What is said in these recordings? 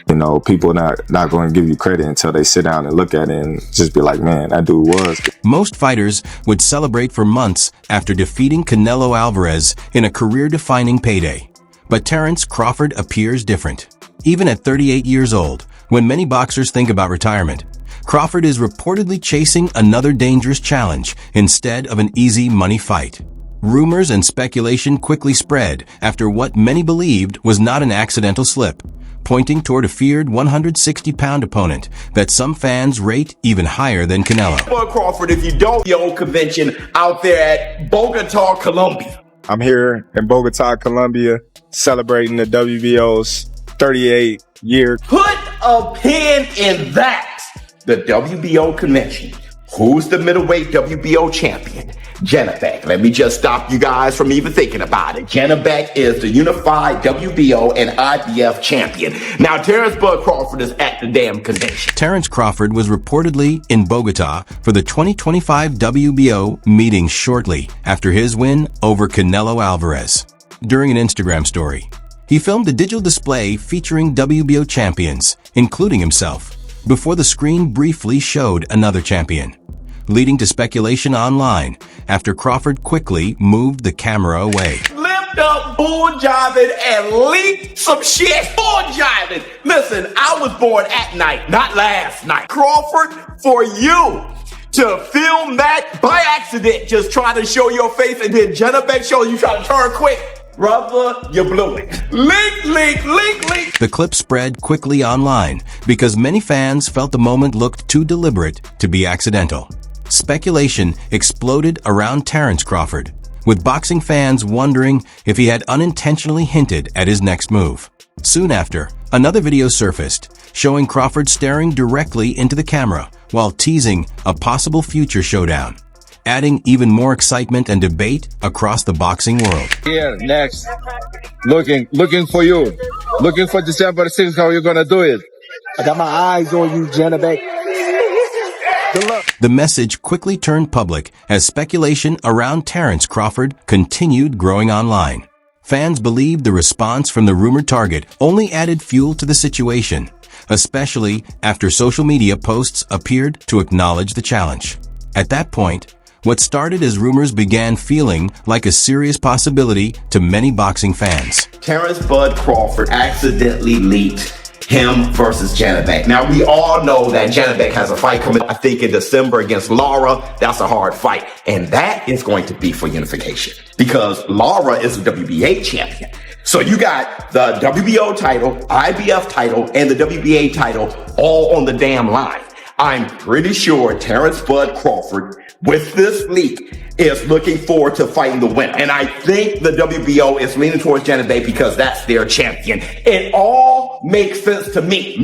You know, people not going to give you credit until they sit down and look at it and just be like, man, that dude was. Most fighters would celebrate for months after defeating Canelo Alvarez in a career-defining payday. But Terence Crawford appears different. Even at 38 years old, when many boxers think about retirement, Crawford is reportedly chasing another dangerous challenge instead of an easy money fight. Rumors and speculation quickly spread after what many believed was not an accidental slip, pointing toward a feared 160-pound opponent that some fans rate even higher than Canelo. Crawford, if you don't, your own convention out there at Bogotá, Colombia. I'm here in Bogotá, Colombia, celebrating the WBO's 38-year. Put a pin in that. The WBO convention. Who's the middleweight WBO champion? Janibek. Let me just stop you guys from even thinking about it. Janibek is the unified WBO and IBF champion. Now, Terence Bud Crawford is at the damn convention. Terence Crawford was reportedly in Bogotá for the 2025 WBO meeting shortly after his win over Canelo Alvarez. During an Instagram story, he filmed a digital display featuring WBO champions, including himself, before the screen briefly showed another champion, leading to speculation online after Crawford quickly moved the camera away. Lift up bull jiving and leak some shit. Bull jiving. Listen, I was born at night, not last night. Crawford, for you to film that by accident, just trying to show your face, and then Janibek show you trying to turn quick. Brother, you blew it. Link. The clip spread quickly online because many fans felt the moment looked too deliberate to be accidental. Speculation exploded around Terence Crawford, with boxing fans wondering if he had unintentionally hinted at his next move. Soon after, another video surfaced showing Crawford staring directly into the camera while teasing a possible future showdown, adding even more excitement and debate across the boxing world. Here, next. Looking for you. Looking for December 6th, how you're gonna do it. I got my eyes on you, Janibek. Good luck. The message quickly turned public as speculation around Terence Crawford continued growing online. Fans believed the response from the rumored target only added fuel to the situation, especially after social media posts appeared to acknowledge the challenge. At that point, what started as rumors began feeling like a serious possibility to many boxing fans. Terence Bud Crawford accidentally leaked him versus Janibek. Now, we all know that Janibek has a fight coming, I think, in December against Lara. That's a hard fight. And that is going to be for unification because Lara is the WBA champion. So you got the WBO title, IBF title, and the WBA title all on the damn line. I'm pretty sure Terence Bud Crawford, with this leak, is looking forward to fighting the winner. And I think the WBO is leaning towards Janibek because that's their champion. It all makes sense to me.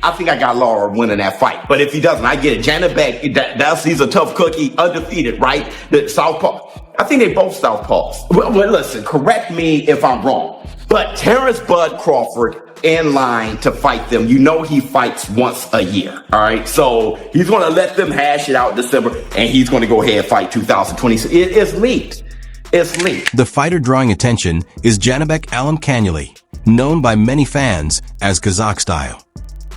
I think I got Lara winning that fight. But if he doesn't, I get it. Janibek, he's a tough cookie, undefeated, right? The Southpaw. I think they both Southpaws. Well, listen, correct me if I'm wrong. But Terence Bud Crawford, in line to fight them. You know he fights once a year, all right? So he's going to let them hash it out in December, and he's going to go ahead and fight 2020. It is leaked. It's leaked. The fighter drawing attention is Janibek Alimkhanuly, known by many fans as Kazakh style.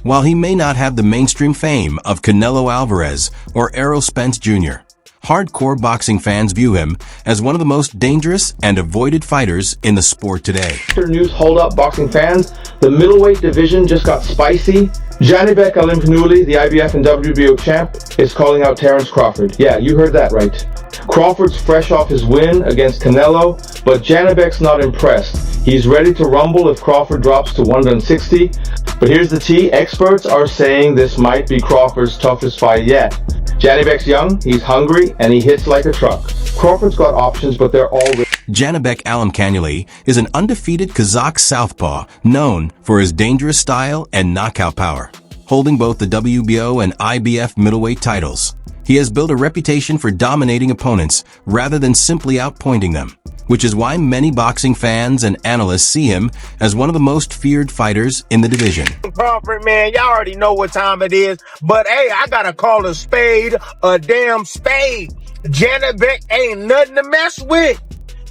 While he may not have the mainstream fame of Canelo Alvarez or Errol Spence Jr., hardcore boxing fans view him as one of the most dangerous and avoided fighters in the sport today. News, hold up, boxing fans. The middleweight division just got spicy. Janibek Alimkhanuly, the IBF and WBO champ, is calling out Terence Crawford. Yeah, you heard that right. Crawford's fresh off his win against Canelo, but Janibek's not impressed. He's ready to rumble if Crawford drops to 160. But here's the tea. Experts are saying this might be Crawford's toughest fight yet. Janibek's young, he's hungry, and he hits like a truck. Crawford's got options, but they're all... Janibek Alimkhanuly is an undefeated Kazakh southpaw known for his dangerous style and knockout power. Holding both the WBO and IBF middleweight titles, he has built a reputation for dominating opponents rather than simply outpointing them, which is why many boxing fans and analysts see him as one of the most feared fighters in the division. Crawford, man, y'all already know what time it is, but hey, I gotta call a spade a damn spade. Janibek ain't nothing to mess with.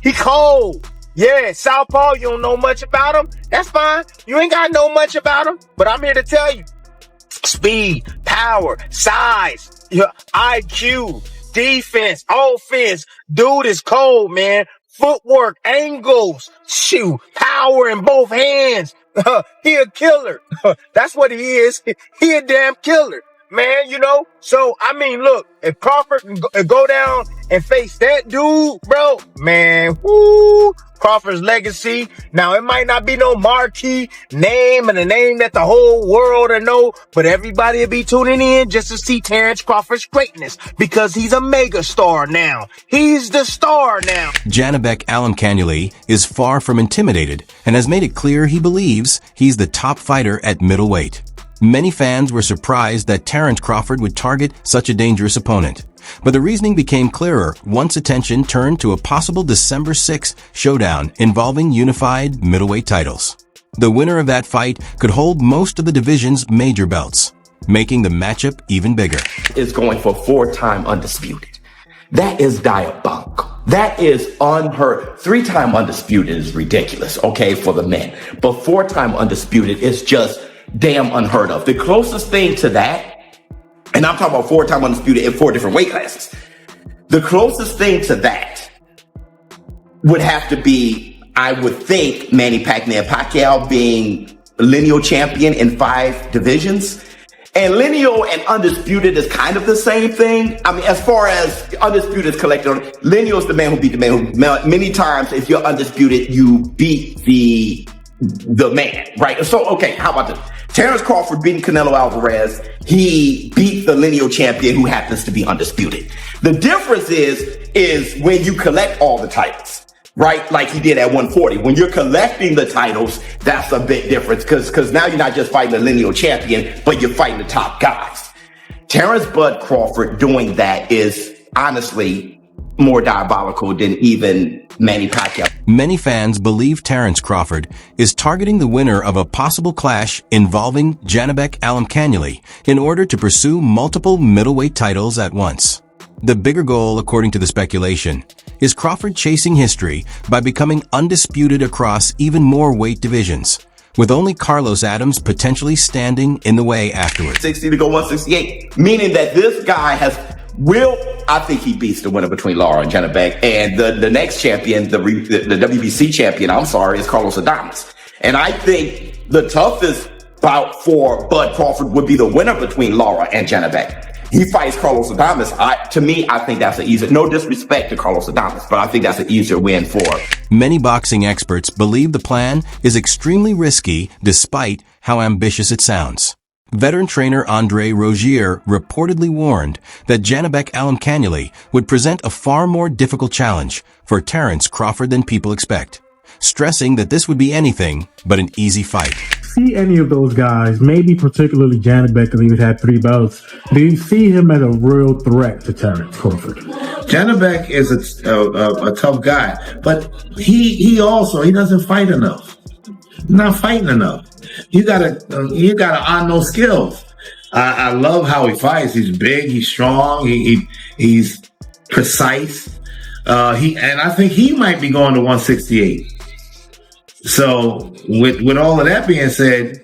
He cold. Yeah, Southpaw, you don't know much about him. That's fine. You ain't got to know much about him. But I'm here to tell you. Speed, power, size, IQ, defense, offense. Dude is cold, man. Footwork, angles, shoot, power in both hands. He a killer. That's what he is. He a damn killer. Man, so, I mean, look, if Crawford can go down and face that dude, bro, man, whoo, Crawford's legacy. Now, it might not be no marquee name and a name that the whole world will know, but everybody will be tuning in just to see Terence Crawford's greatness because he's a mega star now. He's the star now. Janibek Alimkhanuly is far from intimidated and has made it clear he believes he's the top fighter at middleweight. Many fans were surprised that Terence Crawford would target such a dangerous opponent. But the reasoning became clearer once attention turned to a possible December 6th showdown involving unified middleweight titles. The winner of that fight could hold most of the division's major belts, making the matchup even bigger. Is going for 4-time undisputed. That is diabolical. That is unheard. 3-time undisputed is ridiculous, okay, for the men. But 4-time undisputed is just damn unheard of. The closest thing to that, and I'm talking about 4-time undisputed in 4 different weight classes. The closest thing to that would have to be, I would think, Manny Pacquiao being lineal champion in 5 divisions. And lineal and undisputed is kind of the same thing. I mean, as far as undisputed is collected, lineal is the man who beat the man who, many times, if you're undisputed, you beat the man, right? So, okay, how about this? Terence Crawford beating Canelo Alvarez, he beat the lineal champion who happens to be undisputed. The difference is when you collect all the titles, right? Like he did at 140. When you're collecting the titles, that's a big difference because now you're not just fighting the lineal champion, but you're fighting the top guys. Terence Bud Crawford doing that is honestly more diabolical than even Manny Pacquiao. Many fans believe Terence Crawford is targeting the winner of a possible clash involving Janibek Alimkhanuly in order to pursue multiple middleweight titles at once. The bigger goal, according to the speculation, is Crawford chasing history by becoming undisputed across even more weight divisions, with only Carlos Adams potentially standing in the way afterwards. 60 to go 168, meaning that this guy I think he beats the winner between Lara and Janibek. And the next champion, the WBC champion, is Carlos Adames. And I think the toughest bout for Bud Crawford would be the winner between Lara and Janibek. He fights Carlos Adames. To me, I think that's an easier, no disrespect to Carlos Adames, but I think that's an easier win for. Many boxing experts believe the plan is extremely risky despite how ambitious it sounds. Veteran trainer Andre Rozier reportedly warned that Janibek Alimkhanuly would present a far more difficult challenge for Terence Crawford than people expect, stressing that this would be anything but an easy fight. See any of those guys, maybe particularly Janibek, because he's had 3 belts, do you see him as a real threat to Terence Crawford? Janibek is a tough guy, but he doesn't fight enough. He's not fighting enough. You gotta earn those skills. I love how he fights. He's big. He's strong. He's precise. And I think he might be going to 168. So with all of that being said,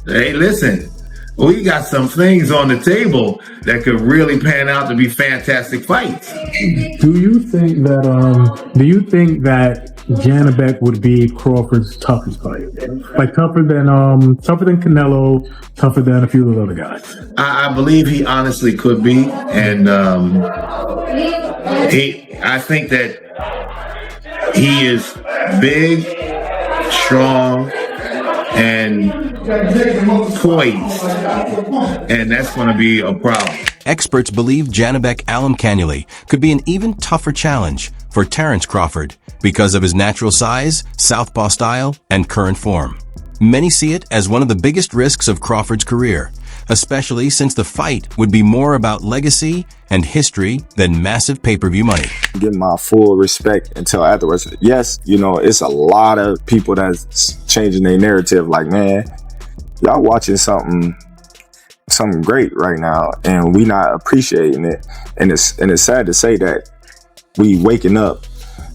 hey, listen, we got some things on the table that could really pan out to be fantastic fights. Do you think that Janibek would be Crawford's toughest fight? Like tougher than Canelo, tougher than a few of those other guys? I believe he honestly could be, and I think that he is big, strong, and poised, and that's going to be a problem. Experts believe Janibek Alimkhanuly could be an even tougher challenge for Terence Crawford because of his natural size, southpaw style, and current form. Many see it as one of the biggest risks of Crawford's career, especially since the fight would be more about legacy and history than massive pay-per-view money. Give my full respect until afterwards. Yes, it's a lot of people that's changing their narrative. Like, man, y'all watching something great right now, and we not appreciating it. And it's sad to say that we waking up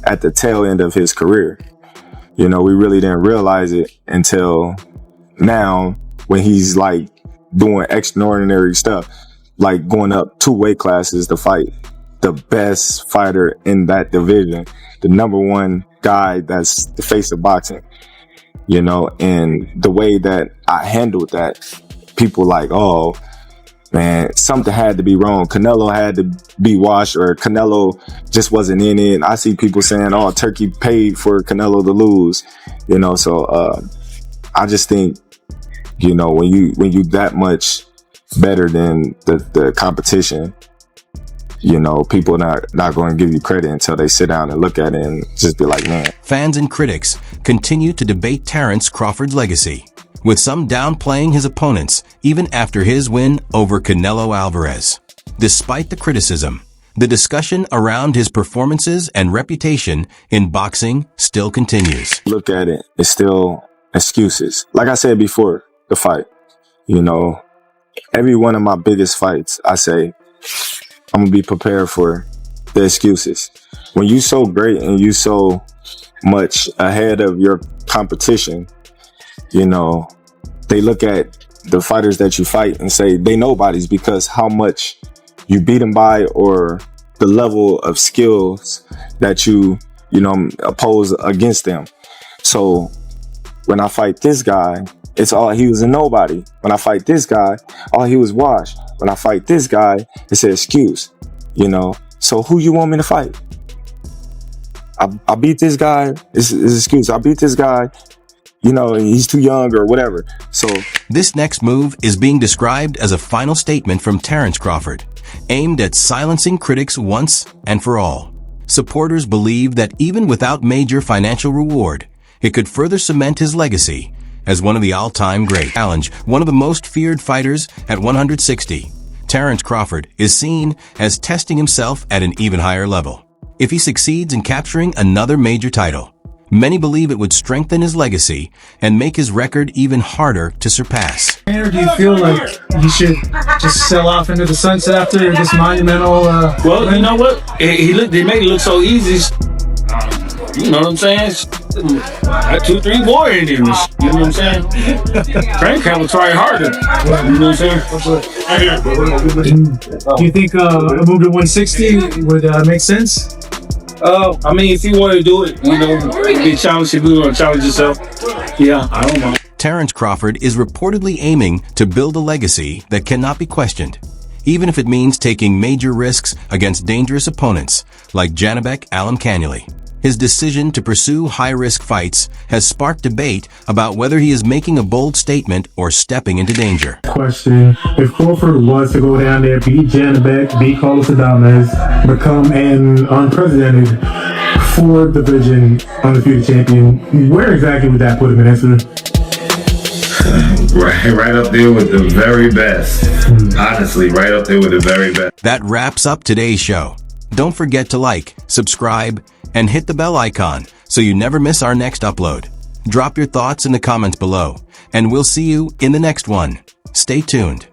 at the tail end of his career. You know, we really didn't realize it until now when he's like doing extraordinary stuff, like going up 2 weight classes to fight the best fighter in that division, the number 1 guy that's the face of boxing, you know. And the way that I handled that, people like, oh man, something had to be wrong. Canelo had to be washed, or Canelo just wasn't in it. I see people saying, oh, Turkey paid for Canelo to lose, you know. So I just think, you know, when you that much better than the competition, you know, people not going to give you credit until they sit down and look at it and just be like, man. Fans and critics continue to debate Terence Crawford's legacy, with some downplaying his opponents even after his win over Canelo Alvarez. Despite the criticism, the discussion around his performances and reputation in boxing still continues. Look at it, it's still excuses. Like I said before the fight, you know, every one of my biggest fights, I say, I'm going to be prepared for the excuses. When you so great and you so much ahead of your competition, you know, they look at the fighters that you fight and say they nobodies because how much you beat them by, or the level of skills that you know, oppose against them. So when I fight this guy, it's all he was a nobody. When I fight this guy, all he was washed. When I fight this guy, it's an excuse, you know. So who you want me to fight? I beat this guy, it's an excuse. I beat this guy, you know, he's too young or whatever. So this next move is being described as a final statement from Terence Crawford, aimed at silencing critics once and for all. Supporters believe that even without major financial reward, it could further cement his legacy as one of the all-time greats. Challenge, one of the most feared fighters at 160. Terence Crawford is seen as testing himself at an even higher level. If he succeeds in capturing another major title, many believe it would strengthen his legacy and make his record even harder to surpass. Or do you feel like he should just sail off into the sunset after this monumental well, you know what? They make it look so easy. You know what I'm saying? Got 2, 3 more in him. You know what I'm saying? Frank will try harder. You know what I'm saying? Do you think a move to 160 would make sense? I mean, if you want to do it, you know, get challenged, if you want to challenge yourself, yeah, I don't know. Terence Crawford is reportedly aiming to build a legacy that cannot be questioned, even if it means taking major risks against dangerous opponents like Janibek Alimkhanuly. His decision to pursue high-risk fights has sparked debate about whether he is making a bold statement or stepping into danger. Question: if Crawford was to go down there, beat Janibek, beat Carlos Adames, become an unprecedented 4-division undefeated champion, where exactly would that put him in history? Right up there with the very best. Honestly, right up there with the very best. That wraps up today's show. Don't forget to like, subscribe, and hit the bell icon so you never miss our next upload. Drop your thoughts in the comments below, and we'll see you in the next one. Stay tuned.